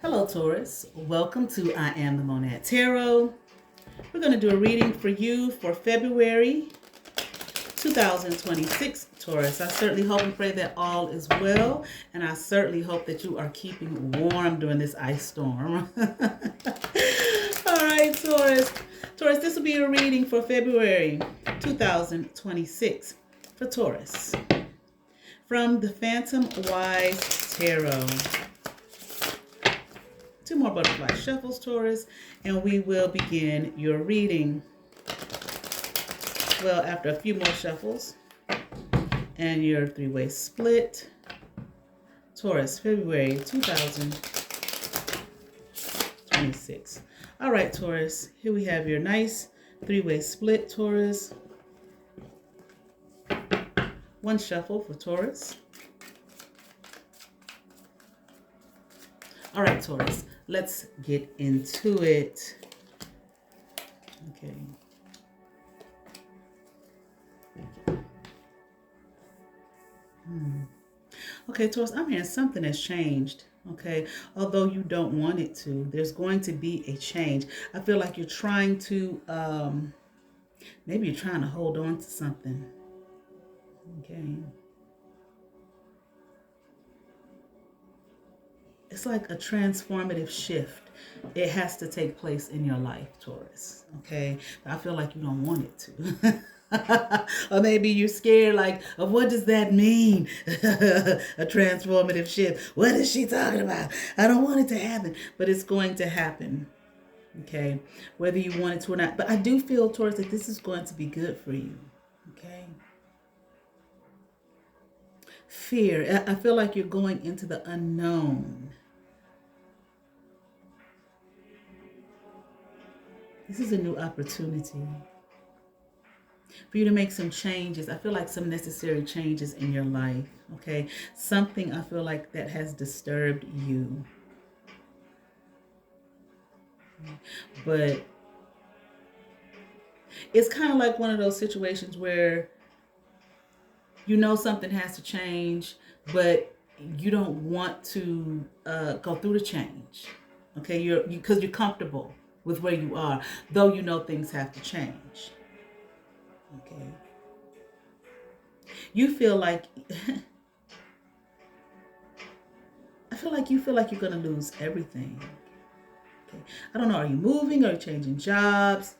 Hello, Taurus. Welcome to I Am the Monad Tarot. We're going to do a reading for you for February 2026, Taurus. I certainly hope and pray that all is well, and I certainly hope that you are keeping warm during this ice storm. All right, Taurus. Taurus, this will be a reading for February 2026 for Taurus from the Phantom Wise Tarot. Two more butterfly shuffles, Taurus, and we will begin your reading. Well, after a few more shuffles and your three-way split, Taurus, February 2026. All right, Taurus, here we have your nice three-way split, Taurus. One shuffle for Taurus. All right, Taurus, let's get into it. Okay. Okay, Taurus, I'm hearing something has changed. Okay, although you don't want it to, there's going to be a change. I feel like you're trying to, maybe you're trying to hold on to something. Okay. It's like a transformative shift. It has to take place in your life, Taurus. Okay, I feel like you don't want it to. Or maybe you're scared, like, of what does that mean? A transformative shift. What is she talking about? I don't want it to happen, but it's going to happen. Okay, whether you want it to or not. But I do feel, Taurus, that this is going to be good for you. Okay. Fear. I feel like you're going into the unknown. This is a new opportunity for you to make some changes. I feel like some necessary changes in your life, okay? Something I feel like that has disturbed you. But it's kind of like one of those situations where you know something has to change, but you don't want to go through the change, okay? Because you're comfortable with where you are, though you know things have to change. Okay. You feel like I feel like you feel like you're gonna lose everything. Okay. I don't know, are you moving? Are you changing jobs?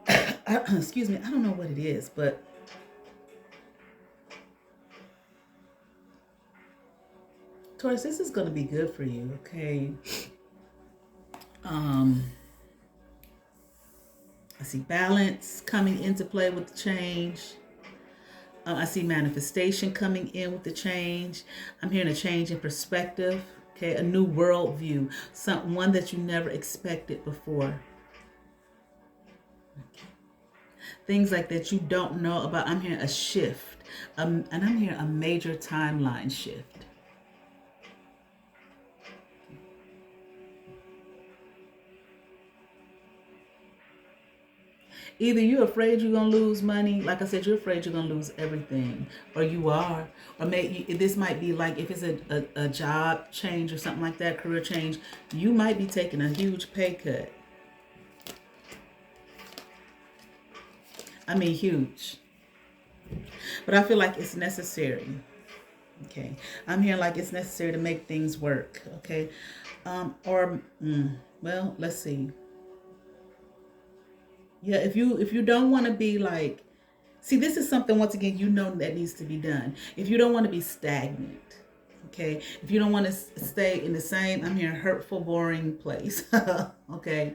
Excuse me, I don't know what it is, but Taurus, this is gonna be good for you, okay? I see balance coming into play with the change. I see manifestation coming in with the change. I'm hearing a change in perspective, okay? A new worldview, one that you never expected before. Okay. Things like that you don't know about. I'm hearing a shift, and I'm hearing a major timeline shift. Either you're afraid you're going to lose money. Like I said, you're afraid you're going to lose everything. Or you are. Or maybe this might be like if it's a job change or something like that, career change, you might be taking a huge pay cut. I mean, huge. But I feel like it's necessary. Okay. I'm hearing like it's necessary to make things work. Okay. Well, let's see. Yeah, if you don't want to be like, see, this is something, once again, you know that needs to be done. If you don't want to be stagnant, okay? If you don't want to stay in the same, I'm hearing hurtful, boring place, okay?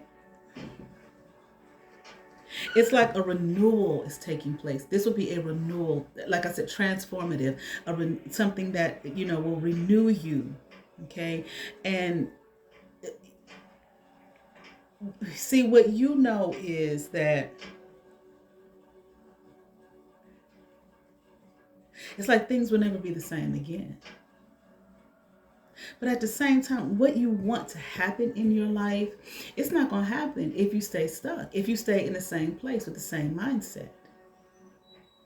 It's like a renewal is taking place. This will be a renewal, like I said, transformative, something that, will renew you, okay? And see, what you know is that it's like things will never be the same again. But at the same time, what you want to happen in your life, it's not going to happen if you stay stuck, if you stay in the same place with the same mindset.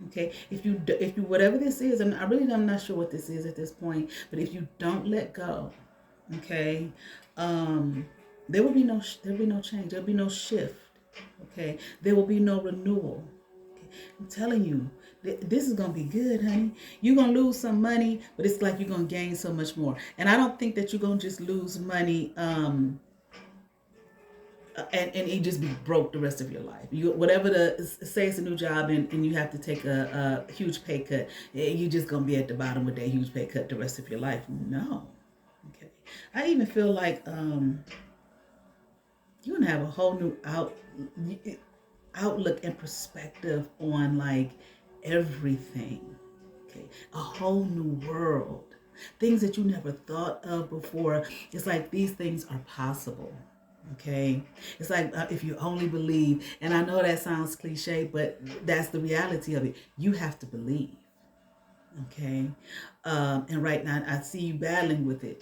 Okay, if you whatever this is, and I'm not sure what this is at this point, but if you don't let go, Okay. Um, there will be no change. There'll be no shift. Okay. There will be no renewal. Okay. I'm telling you, this is gonna be good, honey. You're gonna lose some money, but it's like you're gonna gain so much more. And I don't think that you're gonna just lose money. And you just be broke the rest of your life. You whatever the say it's a new job and you have to take a huge pay cut. You just gonna be at the bottom with that huge pay cut the rest of your life. No, okay. I even feel like you're gonna have a whole new outlook and perspective on like everything. Okay, a whole new world. Things that you never thought of before. It's like these things are possible. Okay, it's like if you only believe, and I know that sounds cliche, but that's the reality of it. You have to believe. Okay, and right now I see you battling with it.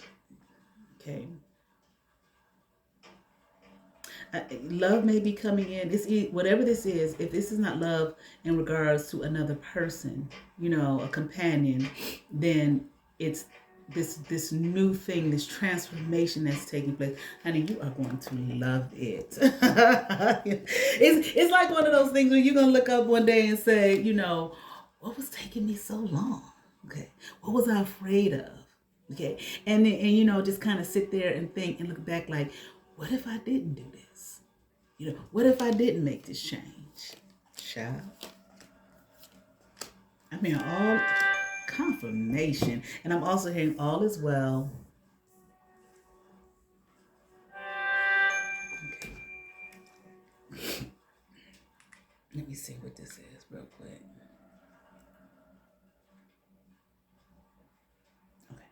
Okay, love may be coming in. Whatever this is. If this is not love in regards to another person, a companion, then it's this new thing, this transformation that's taking place. Honey, you are going to love it. It's like one of those things where you're gonna look up one day and say, what was taking me so long? Okay, what was I afraid of? Okay, and just kind of sit there and think and look back like, what if I didn't do this? What if I didn't make this change? Child. I mean, all confirmation. And I'm also hearing all is well. Okay. Let me see what this is real quick. Okay.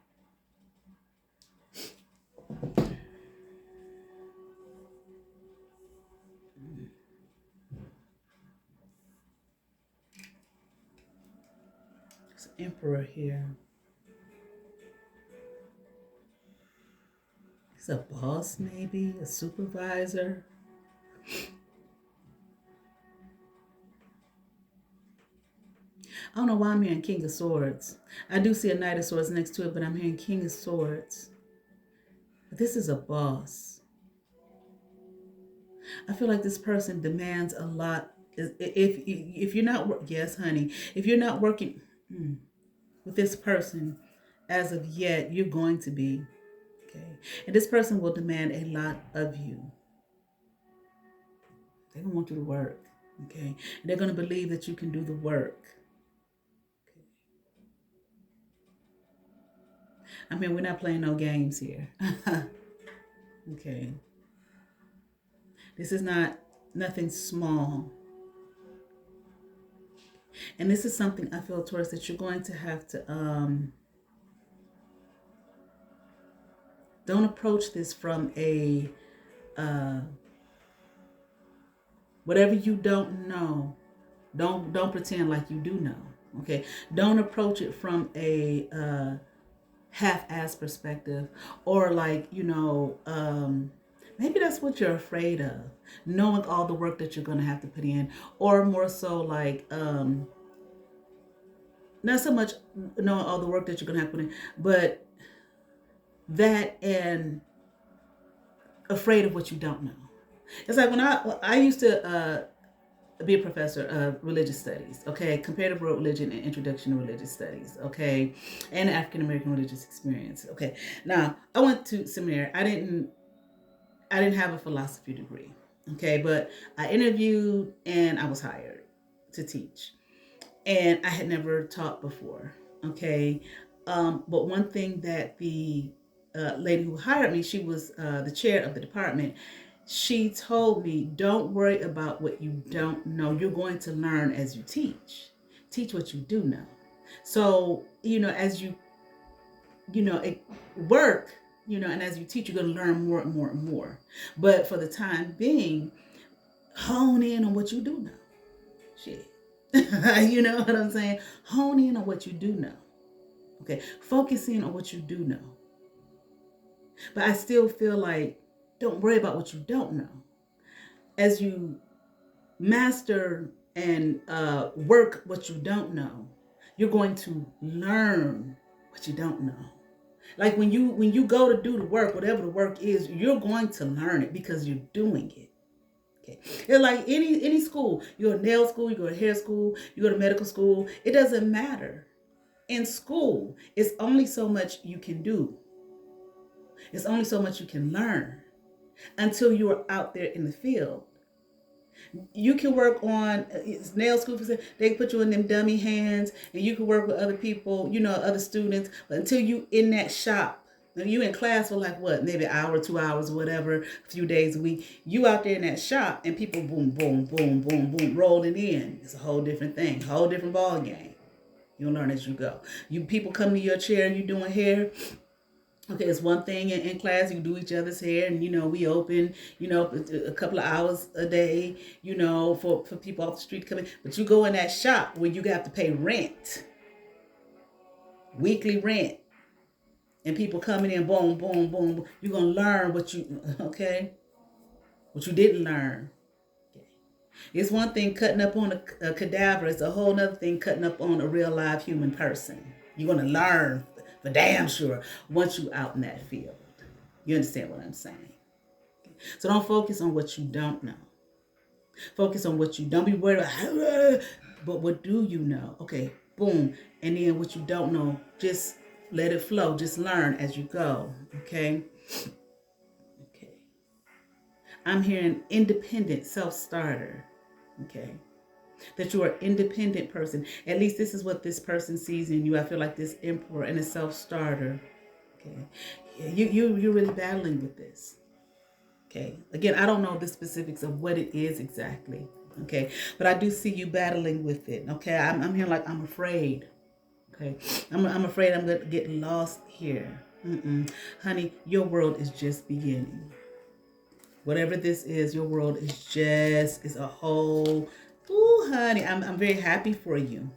There's an emperor here. He's a boss, maybe, a supervisor. I don't know why I'm hearing King of Swords. I do see a Knight of Swords next to it, but I'm hearing King of Swords. But this is a boss. I feel like this person demands a lot. If you're not, yes, honey, if you're not working with this person as of yet, you're going to be. Okay. And this person will demand a lot of you. They're going to want you to work. Okay. And they're going to believe that you can do the work. Okay. I mean, we're not playing no games here. Okay. This is nothing small. And this is something I feel, Taurus, that you're going to have to, don't approach this from a, whatever you don't know, don't pretend like you do know. Okay. Don't approach it from a, half-ass perspective, or like, maybe that's what you're afraid of, knowing all the work that you're going to have to put in, or more so like, not so much knowing all the work that you're going to have to put in, but that and afraid of what you don't know. It's like when I used to be a professor of religious studies, okay, comparative world religion and introduction to religious studies, okay, and African American religious experience, okay. Now I went to seminary. I didn't have a philosophy degree, okay, but I interviewed and I was hired to teach, and I had never taught before, okay. But one thing that the lady who hired me, she was the chair of the department. She told me, don't worry about what you don't know. You're going to learn as you teach. Teach what you do know. So, as you, work, and as you teach, you're going to learn more and more and more. But for the time being, hone in on what you do know. Shit. You know what I'm saying? Hone in on what you do know. Okay. Focus in on what you do know. But I still feel like, don't worry about what you don't know. As you master and work what you don't know, you're going to learn what you don't know. Like when you go to do the work, whatever the work is, you're going to learn it because you're doing it. Okay. It's like any school. You go to nail school, you go to hair school, you go to medical school. It doesn't matter. In school, it's only so much you can do. It's only so much you can learn until you are out there in the field. You can work on nail school. They put you in them dummy hands, and you can work with other people, other students. But until you in that shop, you in class for like what, maybe an hour, 2 hours, whatever, a few days a week. You out there in that shop, and people boom, boom, boom, boom, boom, rolling in. It's a whole different thing, whole different ball game. You'll learn as you go. You people come to your chair and you doing hair. Okay, it's one thing in class, you do each other's hair, and we open, a couple of hours a day, for people off the street coming. But you go in that shop where you got to pay rent, weekly rent, and people coming in, boom, boom, boom. You're gonna learn what you didn't learn. It's one thing cutting up on a cadaver. It's a whole other thing cutting up on a real live human person. You're gonna learn for damn sure once you out in that field. You understand what I'm saying? So don't focus on what you don't know. Focus on what you don't be worried about. But what do you know? Okay, boom. And then what you don't know, just let it flow. Just learn as you go. Okay? Okay. I'm hearing independent self-starter. Okay? That you are an independent person. At least this is what this person sees in you. I feel like this emperor and a self-starter. Okay. You're really battling with this. Okay. Again, I don't know the specifics of what it is exactly. Okay. But I do see you battling with it. Okay. I'm here like I'm afraid. Okay. I'm afraid I'm going to get lost here. Honey, your world is just beginning. Whatever this is, your world is a whole. Ooh, honey, I'm very happy for you.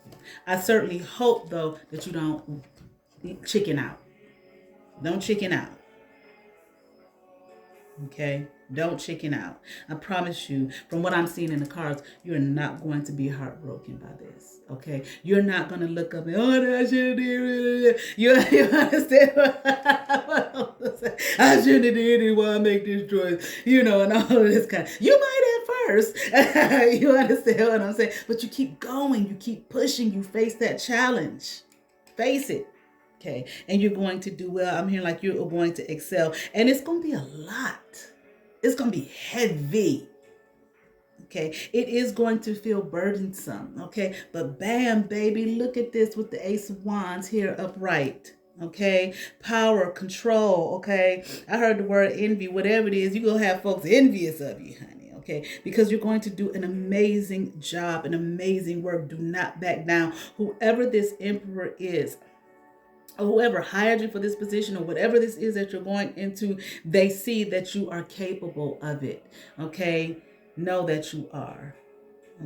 I certainly hope, though, that you don't chicken out. Don't chicken out. Okay? Don't chicken out. I promise you, from what I'm seeing in the cards, you're not going to be heartbroken by this. Okay? You're not going to look up and, I should have did it. You understand what I shouldn't have did it while I make this choice. And all of this kind. You might at first. You understand what I'm saying? But you keep going. You keep pushing. You face that challenge. Face it. Okay, and you're going to do well. I'm hearing like you're going to excel. And it's going to be a lot. It's going to be heavy. Okay, it is going to feel burdensome. Okay, but bam, baby, look at this with the Ace of Wands here upright. Okay, power, control. Okay, I heard the word envy. Whatever it is, you're going to have folks envious of you, honey. Okay, because you're going to do an amazing job, an amazing work. Do not back down. Whoever this emperor is, or whoever hired you for this position, or whatever this is that you're going into, they see that you are capable of it. Okay, know that you are.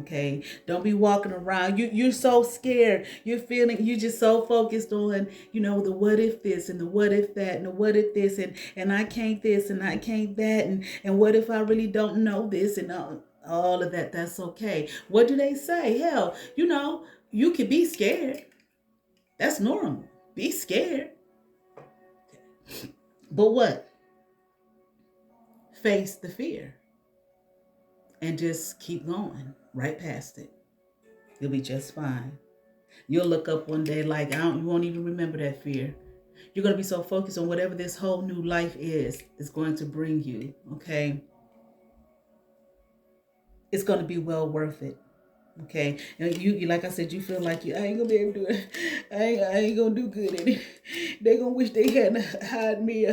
Okay, don't be walking around. You're so scared. You're just so focused on, the what if this and the what if that and the what if this and I can't this and I can't that and what if I really don't know this and all of that. That's okay. What do they say? Hell, you could be scared. That's normal. Be scared. But what? Face the fear. And just keep going right past it. You'll be just fine. You'll look up one day like you won't even remember that fear. You're going to be so focused on whatever this whole new life is going to bring you. Okay? It's going to be well worth it. Okay, and you like I said, you feel like I ain't gonna be able to do it. I ain't gonna do good in it. They gonna wish they hadn't hired me.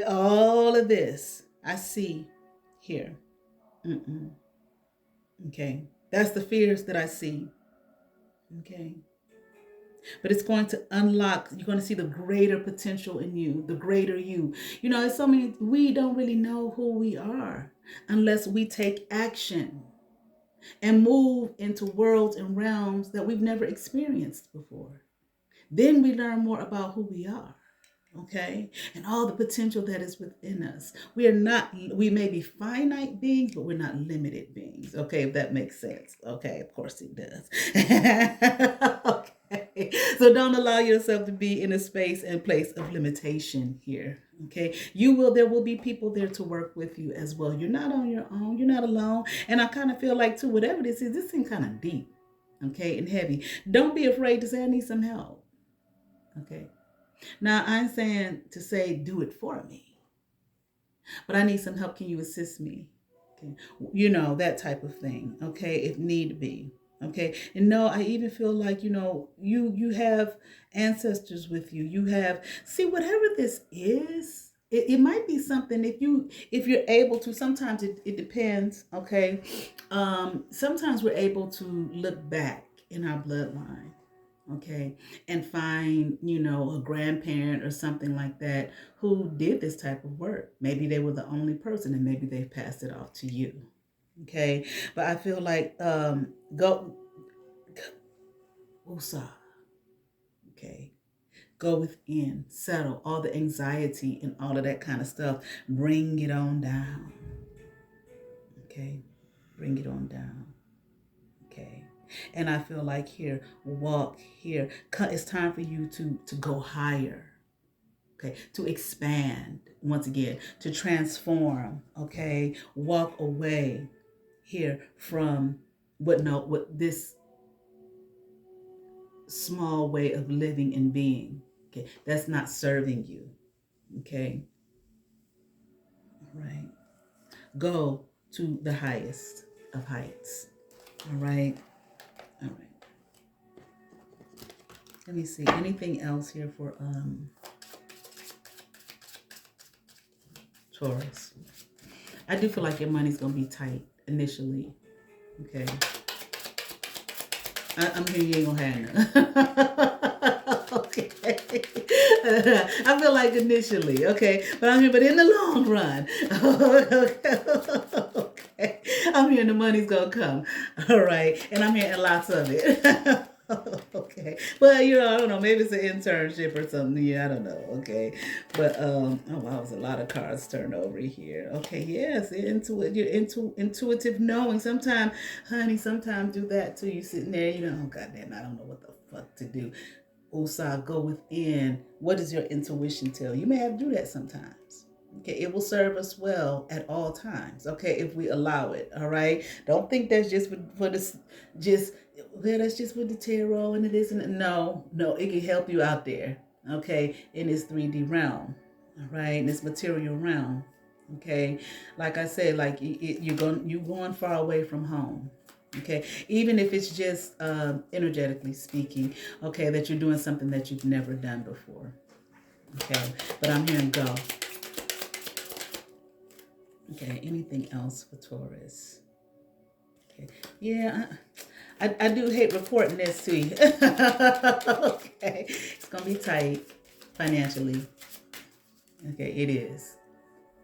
All of this I see here. Okay, that's the fears that I see. Okay, but it's going to unlock. You're going to see the greater potential in you, the greater you. It's so many. We don't really know who we are unless we take action and move into worlds and realms that we've never experienced before. Then we learn more about who we are, okay? And all the potential that is within us. We may be finite beings, but we're not limited beings, okay? If that makes sense, okay? Of course it does. Okay. So don't allow yourself to be in a space and place of limitation here. Okay. There will be people there to work with you as well. You're not on your own. You're not alone. And I kind of feel like too, whatever this thing kind of deep. Okay. And heavy. Don't be afraid to say, I need some help. Okay. Now I'm saying to say, do it for me, but I need some help. Can you assist me? Okay. That type of thing. Okay. If need be. Okay. And no, I even feel like, you have ancestors with you. You have, see, whatever this is, it might be something if you're able to, sometimes it depends. Okay. Sometimes we're able to look back in our bloodline, okay, and find, a grandparent or something like that who did this type of work. Maybe they were the only person and maybe they've passed it off to you. Okay. But I feel like go Usa, okay. Go within, settle all the anxiety and all of that kind of stuff. Bring it on down. Okay. Bring it on down. Okay. And I feel like here, walk here. It's time for you to go higher. Okay, to expand once again, to transform. Okay, walk away here from what this small way of living and being. Okay, that's not serving you. Okay, all right. Go to the highest of heights. All right, all right. Let me see. Anything else here for Taurus? I do feel like your money's gonna be tight initially. Okay. I'm here, you ain't gonna have none. Okay. I feel like initially, okay, but in the long run, okay, I'm hearing the money's gonna come, all right, and I'm hearing lots of it. Okay, but I don't know, maybe it's an internship or something. Yeah, I don't know. Okay, but oh wow, there's a lot of cards turned over here. Okay, yes, intuitive knowing. Sometimes, honey, sometimes do that too. You sitting there, oh goddamn, I don't know what the fuck to do. Usa, go within. What does your intuition tell you? You may have to do that sometimes. Okay, it will serve us well at all times. Okay, if we allow it. All right. Don't think that's just for this. Just that's just with the tarot and it isn't. No, it can help you out there. Okay, in this 3D realm. All right, in this material realm. Okay, like I said, like you're going far away from home. Okay, even if it's just energetically speaking, okay, that you're doing something that you've never done before. Okay, but I'm hearing go. Okay, anything else for Taurus? Okay, yeah, I do hate reporting this to you. Okay, it's gonna be tight financially. Okay, it is.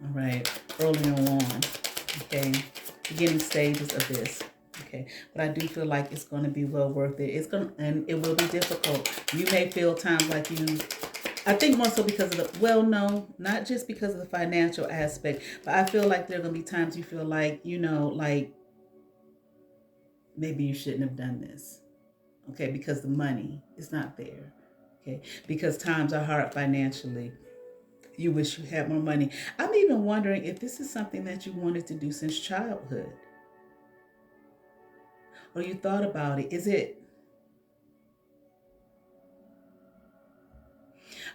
All right, early on. Okay, beginning stages of this. Okay, but I do feel like it's going to be well worth it. And it will be difficult. You may feel times like I think more so because of no, not just because of the financial aspect, but I feel like there are going to be times you feel like, like maybe you shouldn't have done this. Okay, because the money is not there. Okay, because times are hard financially. You wish you had more money. I'm even wondering if this is something that you wanted to do since childhood. Or you thought about it.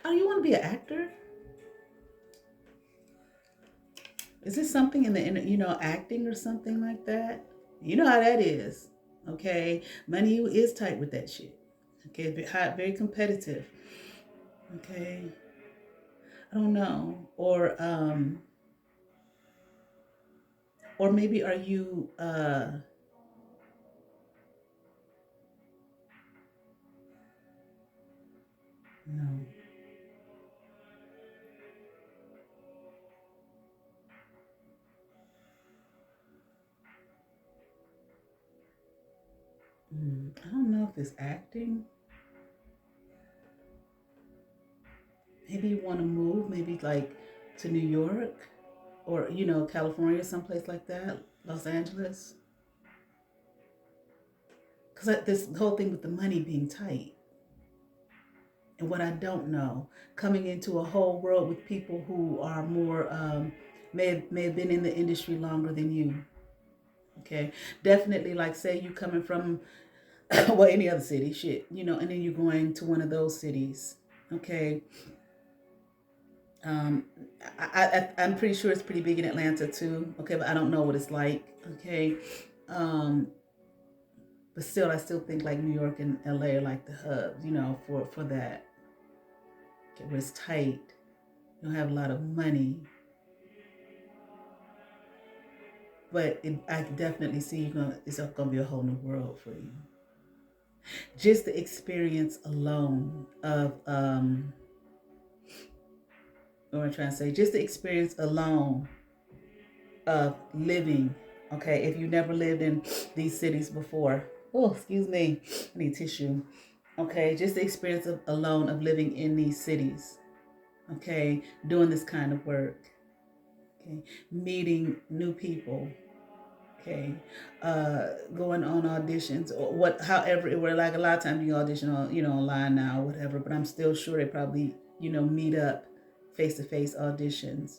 You want to be an actor? Is this something in acting or something like that? You know how that is. Okay. Money is tight with that shit. Okay. Very competitive. Okay. I don't know. Or maybe are you, no. I don't know if it's acting. Maybe you want to move, maybe like to New York or, California, someplace like that, Los Angeles. Because this whole thing with the money being tight. and what I don't know, coming into a whole world with people who are more, may have been in the industry longer than you. Okay, definitely, like say you coming from well, any other city, shit, and then you're going to one of those cities. Okay, um, I'm pretty sure it's pretty big in Atlanta too. Okay, but I don't know what it's like. Okay, um, but still, I still think like New York and LA are like the hubs, for that. Okay, where it's tight, you don't have a lot of money, but I can definitely see it's gonna be a whole new world for you. Just the experience alone of what I'm trying to say, just the experience alone of living. Okay, if you never lived in these cities before, oh, excuse me, I need tissue. Okay, just the experience alone of living in these cities. Okay, doing this kind of work. Okay, meeting new people. Okay, going on auditions or however it were. Like a lot of times you audition on, online now or whatever. But I'm still sure they probably, meet up face to face auditions.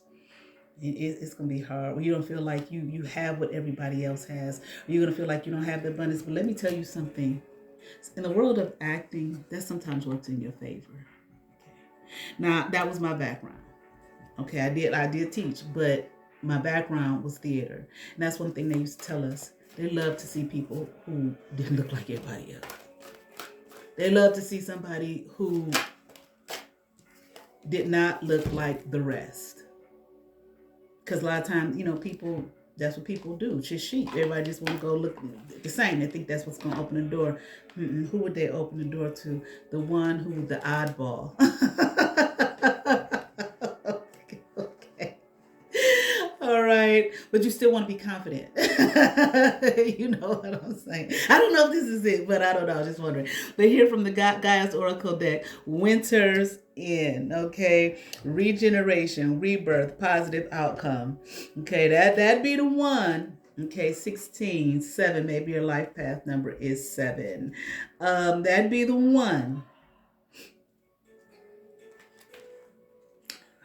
It's gonna be hard. You don't feel like you have what everybody else has. You're gonna feel like you don't have the abundance. But let me tell you something. In the world of acting, that sometimes works in your favor. Now that was my background. Okay, I did teach, but my background was theater. And that's one thing they used to tell us. They love to see people who didn't look like everybody else. They love to see somebody who did not look like the rest. Because a lot of times, people, that's what people do. Just sheep. Everybody just want to go look the same. They think that's what's going to open the door. Who would they open the door to? The one who was the oddball. All right, but you still want to be confident. You know what I'm saying? I don't know if this is it, but I don't know. I'm just wondering. But here from the Gaia's Oracle deck, Winter's End. Okay, regeneration, rebirth, positive outcome. Okay, that'd be the one. Okay, 16, 7. Maybe your life path number is 7. That'd be the one.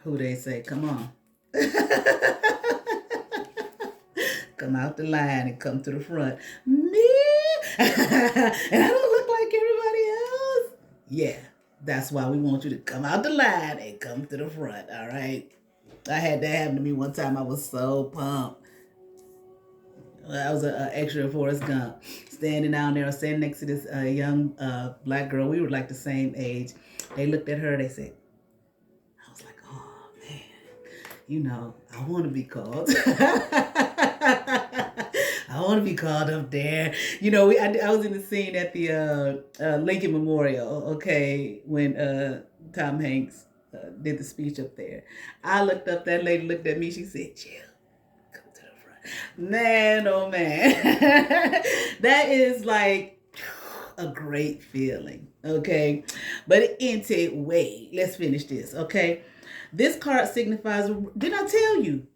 Who they say? Come on. Come out the line and come to the front. Me? And I don't look like everybody else. Yeah, that's why we want you to come out the line and come to the front, all right? I had that happen to me one time. I was so pumped. I was an extra in Forrest Gump, standing down there, standing next to this young black girl. We were like the same age. They looked at her. They said, I was like, oh, man, I want to be called. I want to be called up there. I was in the scene at the Lincoln Memorial, okay, when Tom Hanks did the speech up there. I looked up, that lady looked at me, she said, Jill, come to the front. Man, oh man. That is like a great feeling, okay? But anyway, let's finish this, okay? This card signifies, didn't I tell you?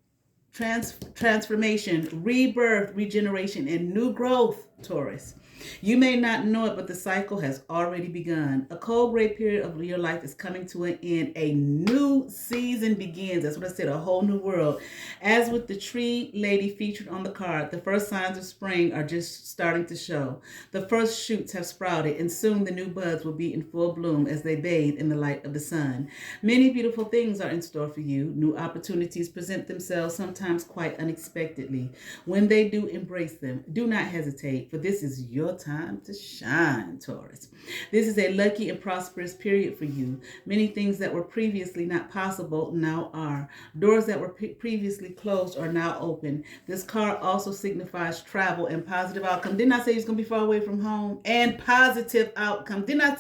Transformation, rebirth, regeneration, and new growth, Taurus. You may not know it, but the cycle has already begun. A cold gray period of your life is coming to an end. A new season begins. That's what I said, a whole new world. As with the tree lady featured on the card, the first signs of spring are just starting to show. The first shoots have sprouted, and soon the new buds will be in full bloom as they bathe in the light of the sun. Many beautiful things are in store for you. New opportunities present themselves, sometimes quite unexpectedly. When they do, embrace them. Do not hesitate, for this is your time to shine, Taurus. This is a lucky and prosperous period for you. Many things that were previously not possible now are. Doors that were previously closed are now open. This card also signifies travel and positive outcome. Didn't I say he's going to be far away from home? And positive outcome. Didn't I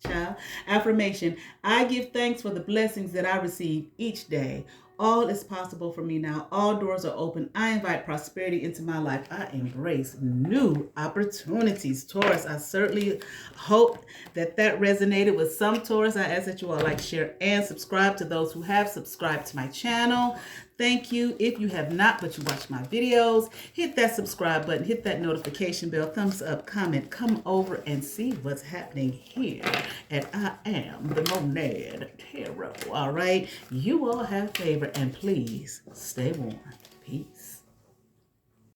Child. Affirmation. I give thanks for the blessings that I receive each day. All is possible for me now. All doors are open. I invite prosperity into my life. I embrace new opportunities. Taurus, I certainly hope that resonated with some Taurus. I ask that you all like, share, and subscribe to those who have subscribed to my channel. Thank you. If you have not, but you watch my videos, hit that subscribe button, hit that notification bell, thumbs up, comment, come over and see what's happening here at I Am the Monad Tarot. All right. You all have favor, and please stay warm. Peace.